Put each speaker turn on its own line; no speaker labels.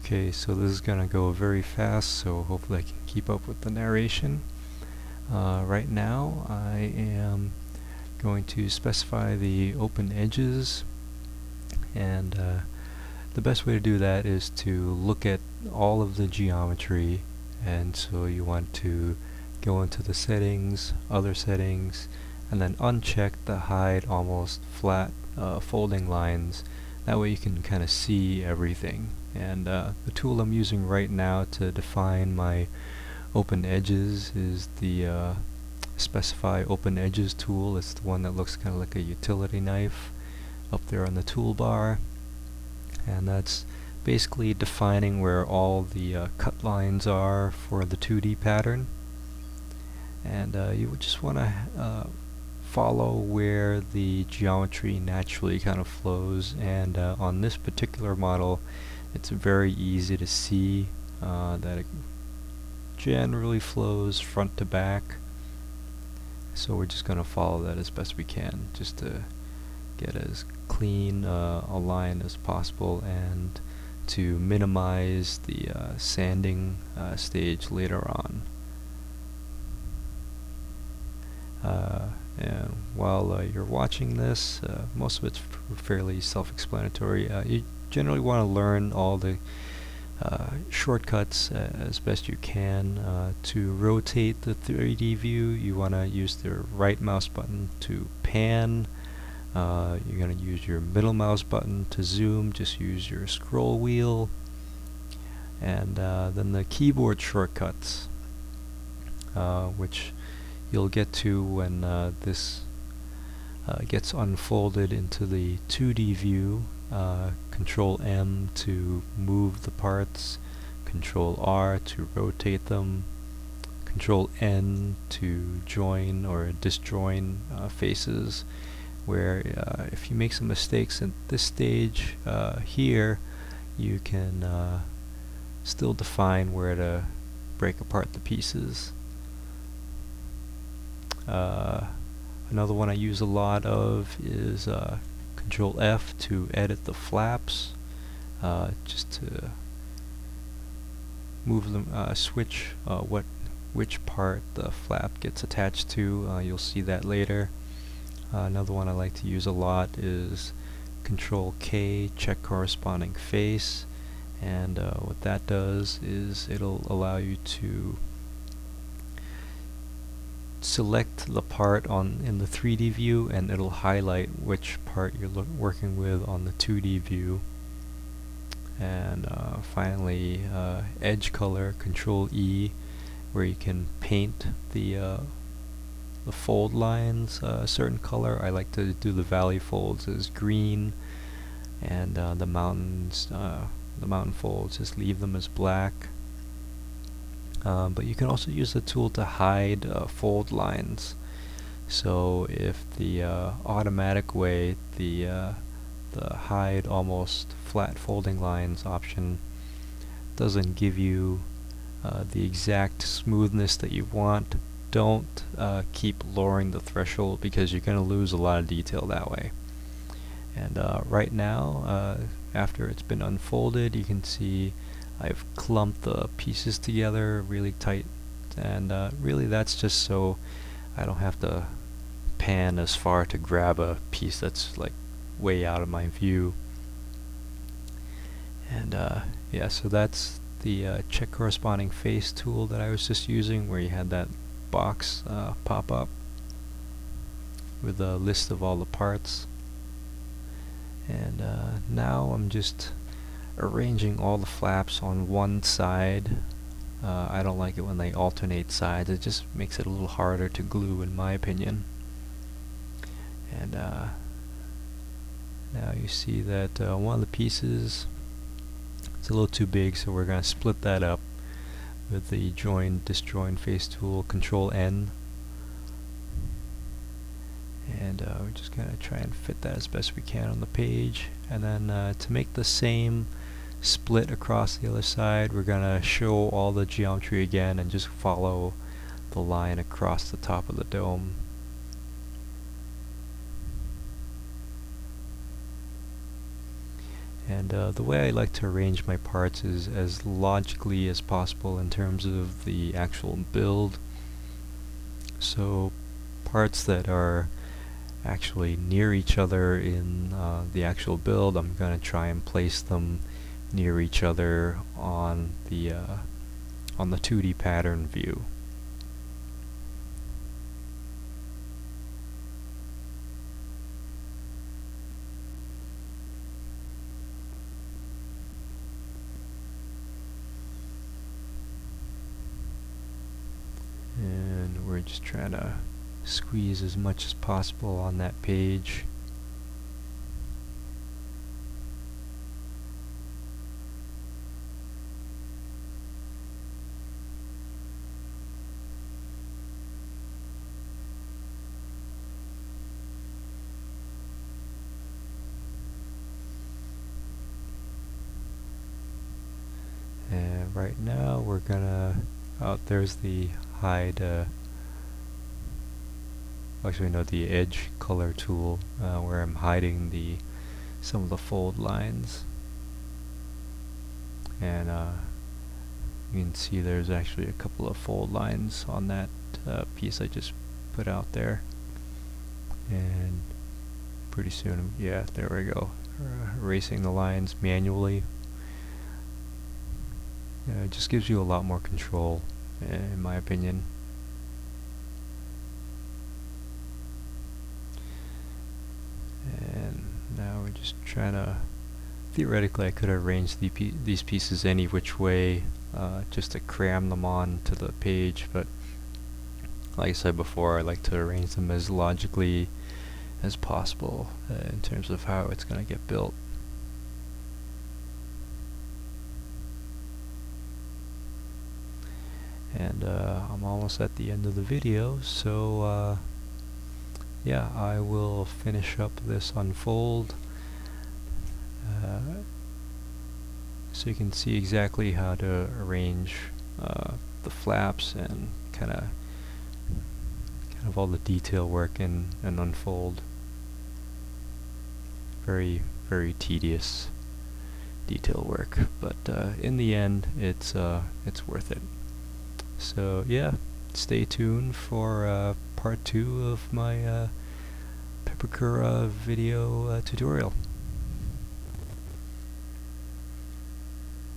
Okay, so this is gonna go very fast, so hopefully I can keep up with the narration. Right now I am going to specify the open edges, and the best way to do that is to look at all of the geometry. And so you want to go into the settings, other settings, and then uncheck the hide almost flat folding lines. That way you can kind of see everything. And the tool I'm using right now to define my open edges is the specify open edges tool. It's the one that looks kind of like a utility knife up there on the toolbar, and that's basically defining where all the cut lines are for the 2D pattern. And you would just want to follow where the geometry naturally kind of flows, and on this particular model it's very easy to see that it generally flows front to back, so we're just going to follow that as best we can just to get as clean a line as possible and to minimize the sanding stage later on. And while you're watching this, most of it's fairly self-explanatory. You generally want to learn all the shortcuts as best you can. To rotate the 3D view, you want to use the right mouse button to pan. You're going to use your middle mouse button to zoom. Just use your scroll wheel. And then the keyboard shortcuts, which you'll get to when this gets unfolded into the 2D view. Control M to move the parts, Control R to rotate them, Control N to join or disjoin faces, where if you make some mistakes at this stage here, you can still define where to break apart the pieces. Another one I use a lot of is Control F to edit the flaps, just to move them, switch which part the flap gets attached to. You'll see that later. Another one I like to use a lot is Control K, check corresponding face, and what that does is it'll allow you to select the part in the 3D view, and it'll highlight which part you're working with on the 2D view. And finally, edge color, Control E, where you can paint the fold lines a certain color. I like to do the valley folds as green, and the mountain folds, just leave them as black. But you can also use the tool to hide fold lines. So if the automatic way, the hide almost flat folding lines option doesn't give you the exact smoothness that you want, don't keep lowering the threshold, because you're going to lose a lot of detail that way. And right now, after it's been unfolded, you can see I've clumped the pieces together really tight, and really that's just so I don't have to pan as far to grab a piece that's like way out of my view. And yeah, so that's the check corresponding face tool that I was just using, where you had that box pop up with a list of all the parts. And now I'm just arranging all the flaps on one side. I don't like it when they alternate sides. It just makes it a little harder to glue, in my opinion. And now you see that one of the pieces, it's a little too big, so we're going to split that up with the join disjoin face tool, Control N. And we're just going to try and fit that as best we can on the page. And then to make the same split across the other side, we're going to show all the geometry again and just follow the line across the top of the dome. And the way I like to arrange my parts is as logically as possible in terms of the actual build. So parts that are actually near each other in the actual build, I'm going to try and place them near each other on the 2D pattern view. And we're just trying to squeeze as much as possible on that page. And right now we're gonna, there's the hide, actually no, the edge color tool, where I'm hiding some of the fold lines. And you can see there's actually a couple of fold lines on that piece I just put out there. And pretty soon, yeah, there we go. Erasing the lines manually. It just gives you a lot more control, in my opinion. And now we're just trying to, theoretically I could arrange these pieces any which way, just to cram them on to the page, but like I said before, I like to arrange them as logically as possible in terms of how it's going to get built. And I'm almost at the end of the video, so yeah, I will finish up this unfold so you can see exactly how to arrange the flaps and kind of all the detail work in an unfold. Very, very tedious detail work, but in the end, it's worth it. So yeah, stay tuned for part 2 of my Pepakura video tutorial.